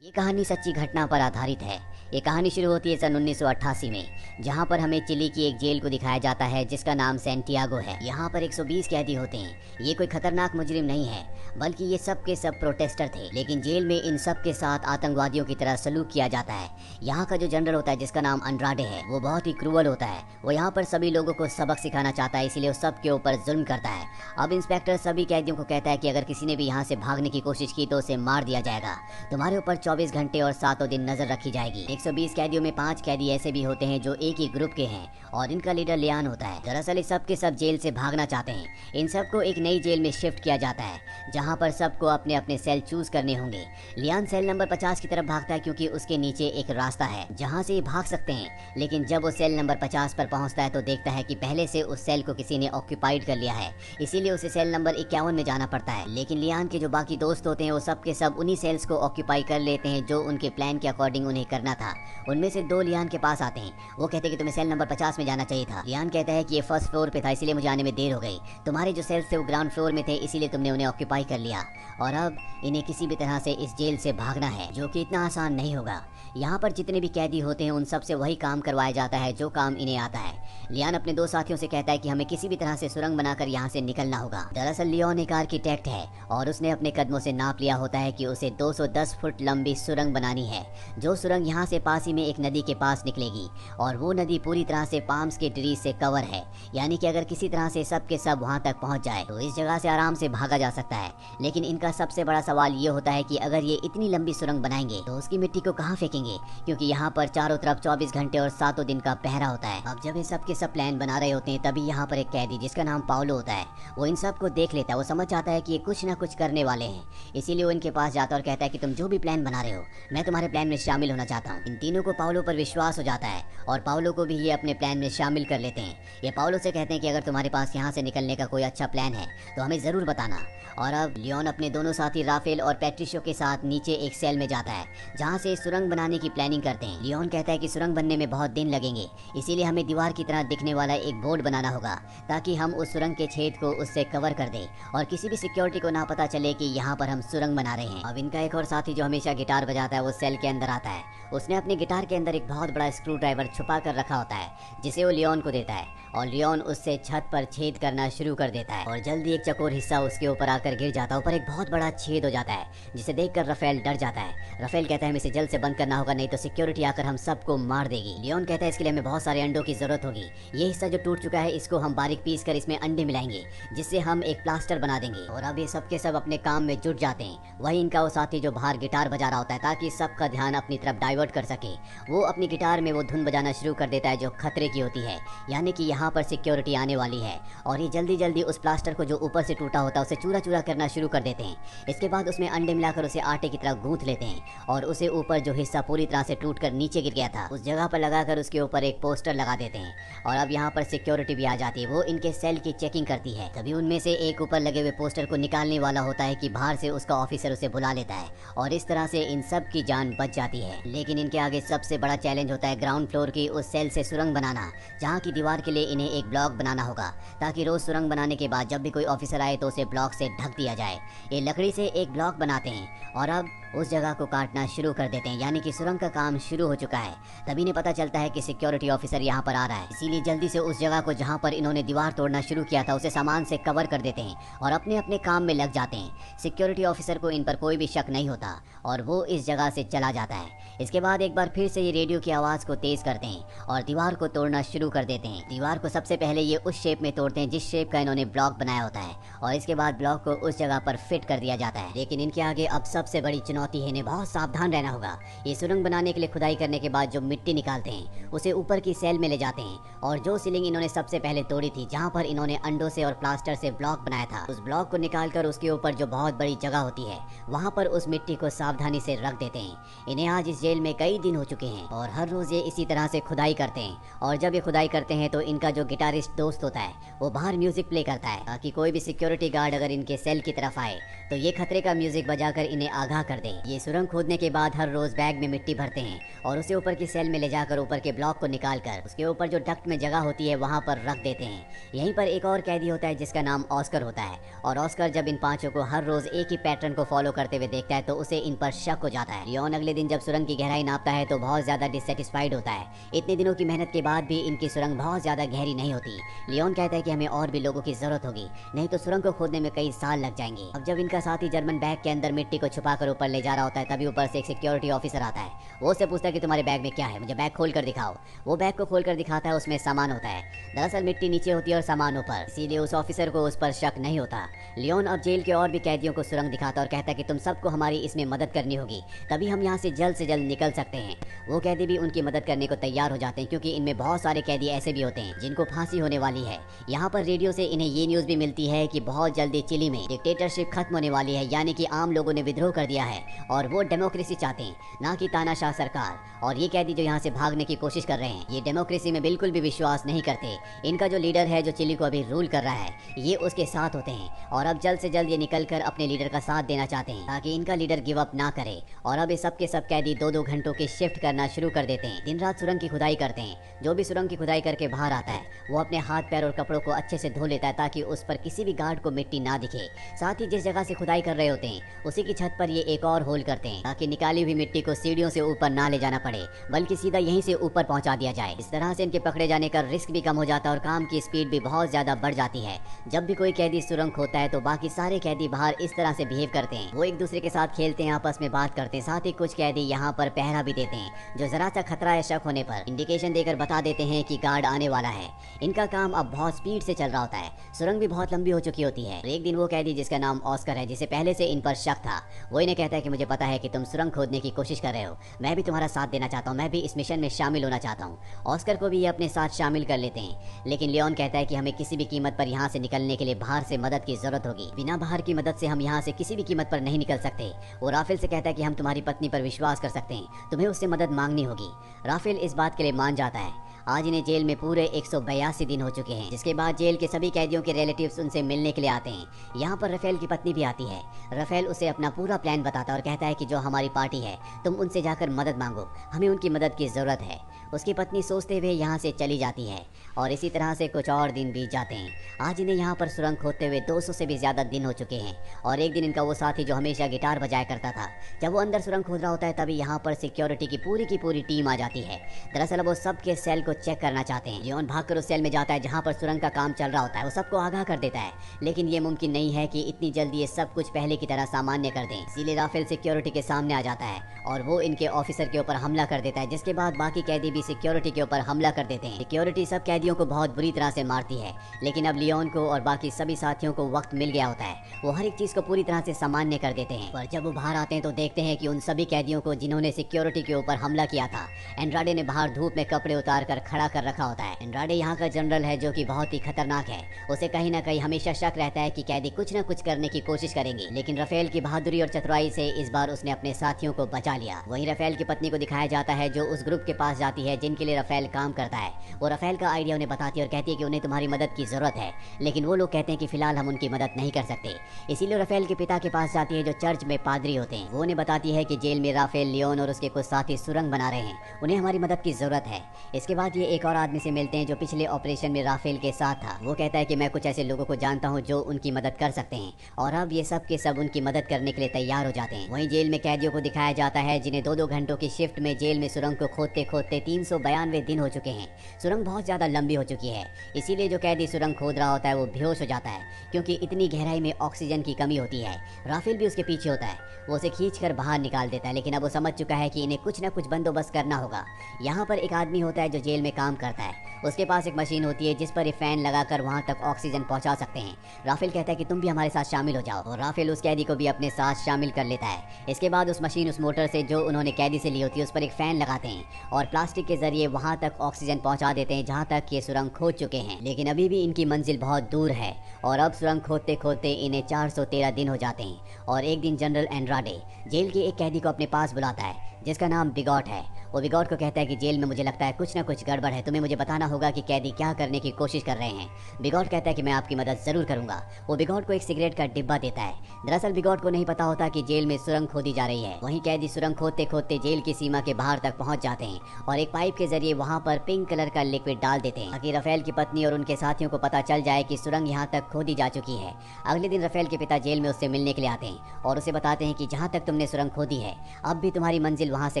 ये कहानी सच्ची घटना पर आधारित है। ये कहानी शुरू होती है सन 1988 में, जहाँ पर हमें चिली की एक जेल को दिखाया जाता है जिसका नाम सैंटियागो है। यहाँ पर 120 कैदी होते हैं। ये कोई खतरनाक मुजरिम नहीं है, बल्कि ये सब के सब प्रोटेस्टर थे। लेकिन जेल में इन सब के साथ आतंकवादियों की तरह सलूक किया जाता है। यहाँ का जो जनरल होता है जिसका नाम अंड्राडे है, वो बहुत ही क्रूअल होता है। वो यहाँ पर सभी लोगों को सबक सिखाना चाहता है, इसीलिए वो सबके ऊपर जुल्म करता है। अब इंस्पेक्टर सभी कैदियों को कहता है कि अगर किसी ने भी यहाँ से भागने की कोशिश की तो उसे मार दिया जाएगा। तुम्हारे ऊपर 24 घंटे और 7 दिन नजर रखी जाएगी। 120 कैदियों में 5 कैदी ऐसे भी होते हैं जो एक ही ग्रुप के हैं और इनका लीडर लियान होता है। दरअसल ये सब के सब जेल से भागना चाहते हैं। इन सबको एक नई जेल में शिफ्ट किया जाता है जहां पर सबको अपने अपने सेल चूज करने होंगे। लियान सेल नंबर 50 की तरफ भागता है क्योंकि उसके नीचे एक रास्ता है जहां से ये भाग सकते हैं। लेकिन जब वो सेल नंबर 50 पर पहुंचता है तो देखता है कि पहले से उस सेल को किसी ने ऑक्यूपाइड कर लिया है, इसीलिए उसे सेल नंबर 51 में जाना पड़ता है। लेकिन लियान के जो बाकी दोस्त होते हैं वो सब के सब उन्हीं सेल्स को ऑक्यूपाई कर लेते हैं जो उनके प्लान के अकॉर्डिंग उन्हें करना था। उनमें से 2 लियान के पास आते हैं। वो कहते हैं कि तुम्हें सेल नंबर 50 में जाना चाहिए था। लियान कहता है कि ये फर्स्ट फ्लोर पे था, इसीलिए मुझे आने में देर हो गई। तुम्हारे जो सेल्स थे वो ग्राउंड फ्लोर में थे, इसीलिए तुमने उन्हें ऑक्यूपाई कर लिया और अब इन्हें किसी भी तरह से इस जेल से भागना है, जो कि इतना आसान नहीं होगा। यहाँ पर जितने भी कैदी होते हैं उन सब से वही काम करवाया जाता है जो काम इन्हें आता है। लियान अपने 2 साथियों से कहता है कि हमें किसी भी तरह से सुरंग बनाकर यहाँ से निकलना होगा। दरअसल लियोन एक आर्किटेक्ट है और उसने अपने कदमों से नाप लिया होता है कि उसे 210 फुट लंबी सुरंग बनानी है। जो सुरंग यहाँ से पास ही में एक नदी के पास निकलेगी और वो नदी पूरी तरह से पाम्स के ट्री से कवर है, यानी कि अगर किसी तरह से सब के सब वहाँ तक पहुँच जाए तो इस जगह से आराम से भागा जा सकता है। लेकिन इनका सबसे बड़ा सवाल ये होता है कि अगर ये इतनी लंबी सुरंग बनाएंगे तो उसकी मिट्टी को कहाँ फेंकेंगे, क्योंकि यहाँ पर चारों तरफ 24 घंटे और 7 दिन का पहरा होता है। अब जब ये सब के सब प्लान बना रहे होते हैं तभी यहाँ पर एक कैदी जिसका नाम पाउलो होता है, वो इन सब को देख लेता है। वो समझ जाता है कि ये कुछ ना कुछ करने वाले हैं, इसीलिए वो इनके पास जाता है और कहता है कि तुम जो भी प्लान बना रहे हो मैं तुम्हारे प्लान में शामिल होना चाहता हूँ। इन तीनों को पाउलो पर विश्वास हो जाता है और पाउलो को भी ये अपने प्लान में शामिल कर लेते हैं। ये पाउलो से कहते हैं कि अगर तुम्हारे पास यहाँ से निकलने का कोई अच्छा प्लान है तो हमें जरूर बताना। और अब लियोन अपने दोनों साथी राफेल और पैट्रिशियो के साथ नीचे एक सेल में जाता है जहाँ से सुरंग बनाने की प्लानिंग करते हैं। लियोन कहता है कि सुरंग बनने में बहुत दिन लगेंगे, इसीलिए हमें दीवार की तरह दिखने वाला एक बोर्ड बनाना होगा ताकि हम उस सुरंग के छेद को उससे कवर कर दें और किसी भी सिक्योरिटी को ना पता चले कि यहाँ पर हम सुरंग बना रहे हैं। अब इनका एक और साथी जो हमेशा गिटार बजाता है वो सेल के अंदर आता है। उसने अपने गिटार के अंदर एक बहुत बड़ा स्क्रू ड्राइवर छुपा कर रखा होता है जिसे वो लियोन को देता है और लियोन उससे छत पर छेद करना शुरू कर देता है और जल्दी एक चकोर हिस्सा उसके ऊपर आकर गिर जाता है। ऊपर एक बहुत बड़ा छेद हो जाता है जिसे देखकर राफेल डर जाता है। राफेल कहता है हमें इसे जल्द से बंद करना होगा, नहीं तो सिक्योरिटी आकर हम सबको मार देगी। लियोन कहता है इसके लिए हमें बहुत सारे अंडों की जरूरत होगी। ये हिस्सा जो टूट चुका है इसको हम बारीक पीस कर इसमें अंडे मिलाएंगे जिससे हम एक प्लास्टर बना देंगे। और अब ये सब के सब अपने काम में जुट जाते हैं। वही इनका वो साथी जो बाहर गिटार बजा रहा होता है ताकि सबका ध्यान अपनी तरफ डाइवर्ट कर सके, वो अपनी गिटार में वो धुन बजाना शुरू कर देता है जो खतरे की होती है, यानी कि यहाँ पर सिक्योरिटी आने वाली है। और ये जल्दी जल्दी उस प्लास्टर को जो ऊपर से टूटा होता है उसे चूरा चूरा करना शुरू कर देते हैं। इसके बाद उसमें अंडे मिलाकर उसे आटे की तरह गूंथ लेते हैं और उसे ऊपर जो हिस्सा पूरी तरह से टूटकर नीचे गिर गया था उस जगह पर लगाकर उसके ऊपर एक पोस्टर लगा देते हैं। और अब यहाँ पर सिक्योरिटी भी आ जाती है। वो इनके सेल की चेकिंग करती है। तभी उनमें से एक ऊपर लगे हुए पोस्टर को निकालने वाला होता है कि बाहर से उसका ऑफिसर उसे बुला लेता है और इस तरह से इन सब की जान बच जाती है। लेकिन इनके आगे सबसे बड़ा चैलेंज होता है ग्राउंड फ्लोर की उस सेल से सुरंग बनाना, जहाँ की दीवार के लिए इन्हें एक ब्लॉक बनाना होगा ताकि रोज सुरंग बनाने के बाद जब भी कोई ऑफिसर आए तो उसे ब्लॉक से ढक दिया जाए। ये लकड़ी से एक ब्लॉक बनाते हैं और अब उस जगह को काटना शुरू कर देते हैं, यानी कि सुरंग का काम शुरू हो चुका है। तभी इन्हें पता चलता है कि सिक्योरिटी ऑफिसर यहाँ पर आ रहा है, इसीलिए जल्दी से उस जगह को जहाँ पर इन्होंने दीवार तोड़ना शुरू किया था उसे सामान से कवर कर देते हैं और अपने अपने काम में लग जाते हैं। सिक्योरिटी ऑफिसर को इन पर कोई भी शक नहीं होता और वो इस जगह से चला जाता है। इसके बाद एक बार फिर से ये रेडियो की आवाज़ को तेज करते हैं और दीवार को तोड़ना शुरू कर देते हैं। दीवार को सबसे पहले ये उस शेप में तोड़ते हैं जिस शेप का इन्होंने ब्लॉक बनाया होता है और इसके बाद ब्लॉक को उस जगह पर फिट कर दिया जाता है। लेकिन इनके आगे अब सबसे बड़ी चुनौती है, इन्हें बहुत सावधान रहना होगा। ये सुरंग बनाने के लिए खुदाई करने के बाद जो मिट्टी निकालते हैं उसे ऊपर की सेल में ले जाते हैं और जो सीलिंग इन्होंने सबसे पहले तोड़ी थी जहाँ पर इन्होंने अंडों से और प्लास्टर से ब्लॉक बनाया था, उस ब्लॉक को निकालकर उसके ऊपर जो बहुत बड़ी जगह होती है वहाँ पर उस मिट्टी को सावधानी से रख देते हैं। इन्हें आज इस जेल में कई दिन हो चुके हैं और हर रोज ये इसी तरह से खुदाई करते हैं। और जब ये खुदाई करते हैं तो इनका जो गिटारिस्ट दोस्त होता है वो बाहर म्यूजिक प्ले करता है ताकि कोई भी सिक्योरिटी गार्ड अगर इनके सेल की तरफ आए तो ये खतरे का म्यूजिक बजाकर इन्हें आगाह कर दे। जाते। ये सुरंग खोदने के बाद हर रोज बैग में मिट्टी भरते हैं और उसे ऊपर की सेल में ले जाकर ऊपर के ब्लॉक को निकाल कर उसके ऊपर जो डक्ट में जगह होती है वहाँ पर रख देते हैं। यहीं पर एक और कैदी होता है जिसका नाम ऑस्कर होता है, और ऑस्कर जब इन पांचों को हर रोज एक ही पैटर्न को फॉलो करते हुए देखता है तो उसे इन पर शक हो जाता है। लियोन अगले दिन जब सुरंग की गहराई नापता है तो बहुत ज्यादा डिससेटिस्फाइड होता है। इतने दिनों की मेहनत के बाद भी इनकी सुरंग बहुत ज्यादा गहरी नहीं होती। लियोन कहता है कि हमें और भी लोगों की जरूरत होगी, नहीं तो सुरंग को खोदने में कई साल लग जाएंगे। अब जब इनका साथी जर्मन बैग के अंदर मिट्टी को छुपा कर ऊपर ले जा रहा होता है तभी ऊपर से एक सिक्योरिटी ऑफिसर आता है। वो उससे पूछता है कि तुम्हारे बैग में क्या है, मुझे बैग खोल कर दिखाओ। वो बैग को खोल कर दिखाता है, उसमें सामान होता है। दरअसल मिट्टी नीचे होती है और सामान ऊपर, इसीलिए उस ऑफिसर को उस पर शक नहीं होता। लियोन अब जेल के और भी कैदियों को सुरंग दिखाता और कहता है कि तुम सबको हमारी इसमें मदद करनी होगी, तभी हम यहाँ से जल्द निकल सकते हैं। वो कैदी भी उनकी मदद करने को तैयार हो जाते हैं क्योंकि इनमें बहुत सारे कैदी ऐसे भी होते हैं जिनको फांसी होने वाली है। यहाँ पर रेडियो से इन्हें ये न्यूज भी मिलती है कि बहुत जल्दी चिली में डिक्टेटरशिप खत्म होने वाली है, यानी कि आम लोगों ने विद्रोह कर दिया है और वो डेमोक्रेसी चाहते हैं, ना कि तानाशाह सरकार। और ये कैदी जो यहाँ से भागने की कोशिश कर रहे हैं ये डेमोक्रेसी में बिल्कुल भी विश्वास नहीं करते। इनका जो लीडर है जो चिली को अभी रूल कर रहा है ये उसके साथ होते हैं और अब जल्द से जल्द ये निकल कर अपने लीडर का साथ देना चाहते हैं ताकि इनका लीडर गिव अप ना करे। और अब ये सब के सब कैदी 2-2 घंटों की शिफ्ट करना शुरू कर देते हैं। दिन रात सुरंग की खुदाई करते हैं। जो भी सुरंग की खुदाई करके बाहर आता है वो अपने हाथ पैर और कपड़ों को अच्छे से धो लेता है ताकि उस पर किसी भी गार्ड को मिट्टी ना दिखे। साथ ही जिस जगह से खुदाई कर रहे होते हैं उसी की छत पर ये एक और होल करते हैं ताकि निकाली हुई मिट्टी को सीढ़ियों से ऊपर ना ले जाना पड़े बल्कि सीधा यहीं से ऊपर पहुंचा दिया जाए। इस तरह से इनके पकड़े जाने का रिस्क भी कम हो जाता है और काम की स्पीड भी बहुत ज्यादा बढ़ जाती है। जब भी कोई कैदी सुरंग खोदता है तो बाकी सारे कैदी बाहर इस तरह से बिहेव करते हैं। वो एक दूसरे के साथ खेलते हैं, आपस में बात करते हैं। साथ ही कुछ कैदी यहाँ पर पहरा भी देते हैं जो जरा सा खतरा या शक होने पर इंडिकेशन देकर बता देते हैं कि गार्ड आने वाला है। इनका काम अब बहुत स्पीड से चल रहा होता है। सुरंग भी बहुत लंबी हो चुकी होती है। एक दिन वो कैदी जिसका नाम ऑस्कर है, जिसे पहले से इन पर शक था, वो इन्हें कहता है कि मुझे पता है कि तुम सुरंग खोदने की कोशिश कर रहे हो, मैं भी तुम्हारा साथ देना चाहता हूँ, मैं भी इस मिशन में शामिल होना चाहता हूँ। ऑस्कर को भी ये अपने साथ शामिल कर लेते हैं, लेकिन लियोन कहता है कि हमें किसी भी कीमत पर यहाँ से निकलने के लिए बाहर से मदद की जरूरत होगी। बिना बाहर की मदद से हम यहाँ से किसी भी कीमत पर नहीं निकल सकते। वो राफेल से कहता है कि हम तुम्हारी पत्नी पर विश्वास कर सकते हैं, तुम्हें उससे मदद मांगनी होगी। राफेल इस बात के लिए मान जाता है। आज इन्हें जेल में पूरे 182 दिन हो चुके हैं, जिसके बाद जेल के सभी कैदियों के रिलेटिव्स उनसे मिलने के लिए आते हैं। यहाँ पर राफेल की पत्नी भी आती है। राफेल उसे अपना पूरा प्लान बताता है और कहता है कि जो हमारी पार्टी है तुम उनसे जाकर मदद मांगो, हमें उनकी मदद की जरूरत है। उसकी पत्नी सोचते हुए यहाँ से चली जाती है और इसी तरह से कुछ और दिन बीत जाते हैं। आज इन्हें यहाँ पर सुरंग खोदते हुए 200 से भी ज्यादा दिन हो चुके हैं। और एक दिन इनका वो साथी जो हमेशा गिटार बजाया करता था, जब वो अंदर सुरंग खोद रहा होता है तभी यहाँ पर सिक्योरिटी की पूरी टीम आ जाती है। दरअसल वो सबके सेल को चेक करना चाहते हैं। लियोन भागकर उस सेल में जाता है जहाँ पर सुरंग का काम चल रहा होता है। वो सबको आगाह कर देता है, लेकिन ये मुमकिन नहीं है कि इतनी जल्दी ये सब कुछ पहले की तरह सामान्य कर दें। इसीलिए राफेल सिक्योरिटी के सामने आ जाता है और वो इनके ऑफिसर के ऊपर हमला कर देता है, जिसके बाद बाकी कैदी भी सिक्योरिटी के ऊपर हमला कर देते हैं। सिक्योरिटी सब कैदियों को बहुत बुरी तरह से मारती है, लेकिन अब लियोन को और बाकी सभी साथियों को वक्त मिल गया होता है। वो हर एक चीज को पूरी तरह से सामान्य कर देते हैं। पर जब वो बाहर आते हैं तो देखते हैं कि उन सभी कैदियों को जिन्होंने सिक्योरिटी के ऊपर हमला किया था, एंड्राडे ने बाहर धूप में कपड़े उतार कर खड़ा कर रखा होता है। एंड्राडे यहाँ का जनरल है जो कि बहुत ही खतरनाक है। उसे कहीं ना कहीं हमेशा शक रहता है कि कैदी कुछ न कुछ करने की कोशिश करेंगे, लेकिन राफेल की बहादुरी और चतुराई से इस बार उसने अपने साथियों को बचा लिया। वहीं राफेल की पत्नी को दिखाया जाता है जो उस ग्रुप के पास जाती है जिनके लिए राफेल काम करता है। वो राफेल का आइडिया उन्हें बताती है और कहती है कि उन्हें तुम्हारी मदद की जरूरत है, लेकिन वो लोग कहते हैं कि फिलहाल हम उनकी मदद नहीं कर सकते। इसीलिए राफेल के पिता के पास जाती है जो चर्च में पादरी होते हैं। वो उन्हें बताती है कि जेल में राफेल, लियोन और उसके कुछ साथी सुरंग बना रहे हैं, उन्हें हमारी मदद की जरूरत है। इसके बाद ये एक और आदमी से मिलते हैं जो पिछले ऑपरेशन में राफेल के साथ था। वो कहता है कि मैं कुछ ऐसे लोगों को जानता हूँ जो उनकी मदद कर सकते हैं, और अब ये सब के सब उनकी मदद करने के लिए तैयार हो जाते हैं। वहीं जेल में कैदियों को दिखाया जाता है जिन्हें 2-2 घंटों की शिफ्ट में जेल में सुरंग को खोदते खोदते 392 दिन हो चुके हैं। सुरंग बहुत ज्यादा लंबी हो चुकी है, इसीलिए जो कैदी सुरंग खोद रहा होता है वो बेहोश हो जाता है क्योंकि इतनी गहराई में ऑक्सीजन की कमी होती है। राफेल भी उसके पीछे होता है, वो उसे खींचकर बाहर निकाल देता है, लेकिन अब वो समझ चुका है कि इन्हें कुछ न कुछ बंदोबस्त करना होगा। यहाँ पर एक आदमी होता है जो जेल में काम करता है। उसके पास एक मशीन होती है जिस पर ये फैन लगाकर वहाँ तक ऑक्सीजन पहुँचा सकते हैं। राफेल कहता है कि तुम भी हमारे साथ शामिल हो जाओ, और राफेल उस कैदी को भी अपने साथ शामिल कर लेता है। इसके बाद उस मशीन, उस मोटर से जो उन्होंने कैदी से ली होती है, उस पर एक फैन लगाते हैं और प्लास्टिक के जरिए वहाँ तक ऑक्सीजन पहुँचा देते हैं जहाँ तक ये सुरंग खोद चुके हैं। लेकिन अभी भी इनकी मंजिल बहुत दूर है और अब सुरंग खोदते खोदते इन्हें 413 दिन हो जाते हैं। और एक दिन जनरल एंड्राडे जेल के एक कैदी को अपने पास बुलाता है जिसका नाम बिगॉट है। वो बिगॉट को कहता है कि जेल में मुझे लगता है कुछ ना कुछ गड़बड़ है, तुम्हें मुझे बताना होगा कि कैदी क्या करने की कोशिश कर रहे हैं। बिगॉट कहता है कि मैं आपकी मदद जरूर करूंगा। वो बिगॉट को एक सिगरेट का डिब्बा देता है। दरअसल बिगॉट को नहीं पता होता कि जेल में सुरंग खोदी जा रही है। वहीं कैदी सुरंग खोदते खोदते जेल की सीमा के बाहर तक पहुंच जाते हैं और एक पाइप के जरिए वहां पर पिंक कलर का लिक्विड डाल देते हैं ताकि राफेल की पत्नी और उनके साथियों को पता चल जाए कि सुरंग यहाँ तक खोदी जा चुकी है। अगले दिन राफेल के पिता जेल में उससे मिलने के लिए आते हैं और उसे बताते हैं कि जहाँ तक तुमने सुरंग खोदी है अब भी तुम्हारी मंजिल वहाँ से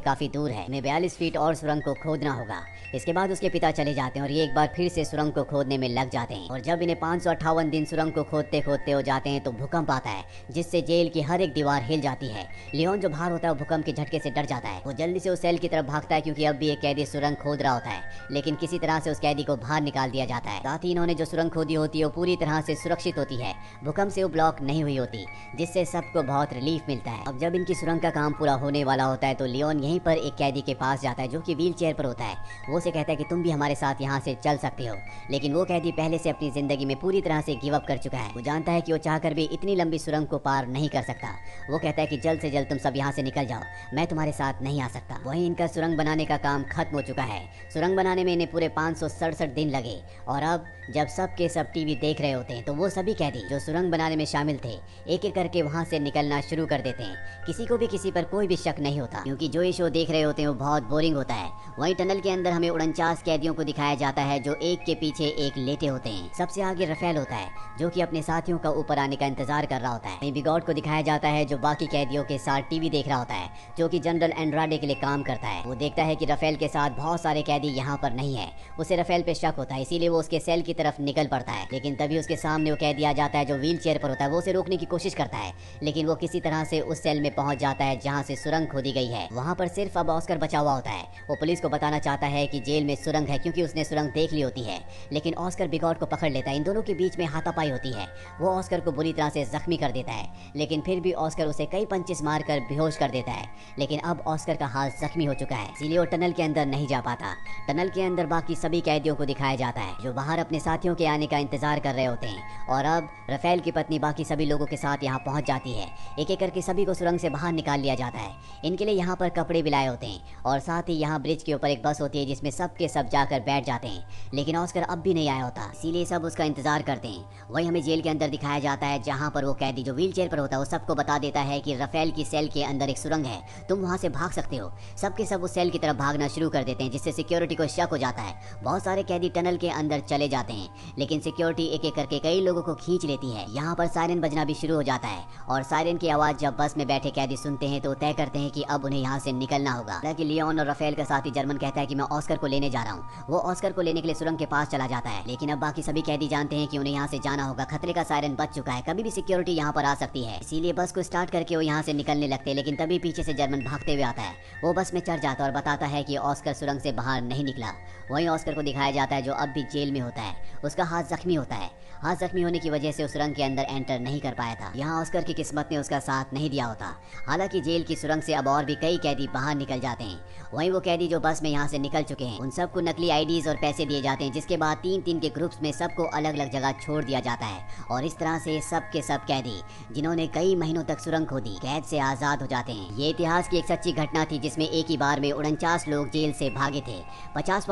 काफी दूर है, तुम्हें 42 फीट और सुरंग को खोदना होगा। इसके बाद उसके पिता चले जाते हैं और ये एक बार फिर से सुरंग को खोदने में लग जाते हैं और जब इन्हें 558 दिन सुरंग को खोदते खोदते हो जाते हैं तो भूकंप आता है जिससे जेल की हर एक दीवार हिल जाती है। लियोन जो बाहर होता है वो भूकंप के झटके से डर जाता है। वो जल्दी से उस सेल की तरफ भागता है क्योंकि अब भी एक कैदी सुरंग खोद रहा होता है, लेकिन किसी तरह से उस कैदी को बाहर निकाल दिया जाता है। साथ ही इन्होंने जो सुरंग खोदी होती है वो पूरी तरह से सुरक्षित होती है, भूकंप से वो ब्लॉक नहीं हुई होती, जिससे सबको बहुत रिलीफ मिलता है। अब जब इनकी सुरंग का काम पूरा होने वाला होता है तो लियोन यहीं पर एक कैदी के पास जाता है जो कि व्हील चेयर पर होता है। वो उसे कहता है कि तुम भी हमारे साथ यहाँ से चल सकते हो, लेकिन वो कैदी पहले से अपनी जिंदगी में पूरी तरह से गिव अप कर चुका है। वो जानता है कि वो चाहकर भी इतनी लंबी सुरंग को पार नहीं कर सकता। वो कहता है कि जल्द से जल्द तुम सब यहाँ से निकल जाओ, मैं तुम्हारे साथ नहीं आ सकता। वहीं इनका सुरंग बनाने का काम खत्म हो चुका है। सुरंग बनाने में इन्हें पूरे 567 दिन लगे और अब जब सब के सब टीवी देख रहे होते हैं तो वो सभी कैदी जो सुरंग बनाने में शामिल थे एक एक करके वहाँ से निकलना शुरू कर देते हैं। किसी को भी किसी पर कोई भी शक नहीं होता क्योंकि जो ये शो देख रहे होते हैं वो बहुत बोरिंग होता है। वहीं टनल के अंदर हमें 49 कैदियों को दिखाया जाता है जो एक के पीछे एक लेटे होते हैं। सबसे आगे राफेल होता है जो कि अपने साथियों का ऊपर आने का इंतजार कर रहा होता है। वहीं बिगॉट को दिखाया जाता है जो बाकी कैदियों के साथ टीवी देख रहा होता है, जो कि जनरल एंड्राडे के लिए काम करता है। वो देखता है कि राफेल के साथ बहुत सारे कैदी यहाँ पर नहीं है। उसे राफेल पे शक होता है, इसीलिए वो उसके सेल की तरफ निकल पड़ता है, लेकिन तभी उसके सामने वो कैदी आ जाता है जो व्हील चेयर पर होता है। वो उसे रोकने की कोशिश करता है, लेकिन वो किसी तरह से उस सेल में पहुंच जाता है जहाँ से सुरंग खोदी गई है। वहाँ पर सिर्फ अब ऑस्कर बचा हुआ होता है। वो पुलिस को बताना चाहता है कि जेल में सुरंग है क्योंकि उसने सुरंग देख ली होती है, लेकिन ऑस्कर बिगॉट को पकड़ लेता है। इन दोनों के बीच में हाथापाई होती है। वो ऑस्कर को बुरी तरह से जख्मी कर देता है, लेकिन फिर भी ऑस्कर उसे कई पंचेस मारकर बेहोश कर देता है। लेकिन अब ऑस्कर का हाथ जख्मी हो चुका है, इसीलिए वो टनल के अंदर नहीं जा पाता। टनल के अंदर बाकी सभी कैदियों को दिखाया जाता है जो बाहर अपने साथियों के आने का इंतजार कर रहे होते हैं और अब राफेल की पत्नी बाकी सभी लोगों के साथ यहाँ पहुँच जाती है। एक एक करके सभी को सुरंग से बाहर निकाल लिया जाता है। इनके लिए यहाँ पर कपड़े भी लाए होते हैं और साथ ही यहाँ ब्रिज के ऊपर एक बस होती है जिसमें सब के सब जाकर बैठ जाते हैं, लेकिन ऑस्कर अब भी नहीं आया होता, इसीलिए सब उसका इंतजार करते हैं। वही हमें जेल के अंदर दिखाया जाता है जहाँ पर वो कैदी जो व्हील चेयर पर होता है वो सबको बता देता है कि राफेल की सेल के अंदर एक सुरंग है, तुम वहाँ से भाग सकते हो। सबके सब उस सेल की तरफ भागना शुरू कर देते हैं जिससे सिक्योरिटी को शक हो जाता है। बहुत सारे कैदी टनल के अंदर चले जाते हैं, लेकिन सिक्योरिटी एक एक करके कई लोगों को खींच लेती है। यहाँ पर सायरन बजना भी शुरू हो जाता है और सायरन की आवाज जब बस में बैठे कैदी सुनते हैं तो तय करते हैं कि अब उन्हें यहाँ से निकलना होगा। हालांकि लियोन और राफेल का साथी जर्मन कहता है कि मैं ऑस्कर को लेने जा रहा हूँ। वो ऑस्कर को लेने के लिए सुरंग के पास चला जाता है, लेकिन अब बाकी सभी कैदी जानते हैं कि उन्हें यहाँ से जाना होगा। खतरे का सायरन बज चुका है, कभी भी सिक्योरिटी यहाँ पर आ सकती है, इसीलिए बस को स्टार्ट करके वो यहाँ से निकलने लगते हैं। लेकिन तभी पीछे से जर्मन भागते हुए आता है। वो बस में चढ़ जाता है और बताता है कि ऑस्कर सुरंग से बाहर नहीं निकला। वहीं ऑस्कर को दिखाया जाता है जो अब भी जेल में होता है। उसका हाथ जख्मी होता है। हाथ जख्मी होने की वजह से उस सुरंग के अंदर एंटर नहीं कर पाया था। यहाँ ऑस्कर की किस्मत ने उसका साथ नहीं दिया होता। हालांकि जेल की सुरंग से अब और भी कई कैदी बाहर निकल जाते हैं। वहीं वो कैदी जो बस में यहाँ से निकल चुके हैं उन सबको नकली आईडीज और पैसे दिए जाते हैं, जिसके बाद 3-3 के ग्रुप्स में सबको अलग अलग जगह छोड़ दिया जाता है और इस तरह से सब के सब कैदी जिन्होंने कई महीनों तक सुरंग खोदी कैद से आजाद हो जाते हैं। ये इतिहास की एक सच्ची घटना थी जिसमें एक ही बार में 49 लोग जेल से भागे थे। 50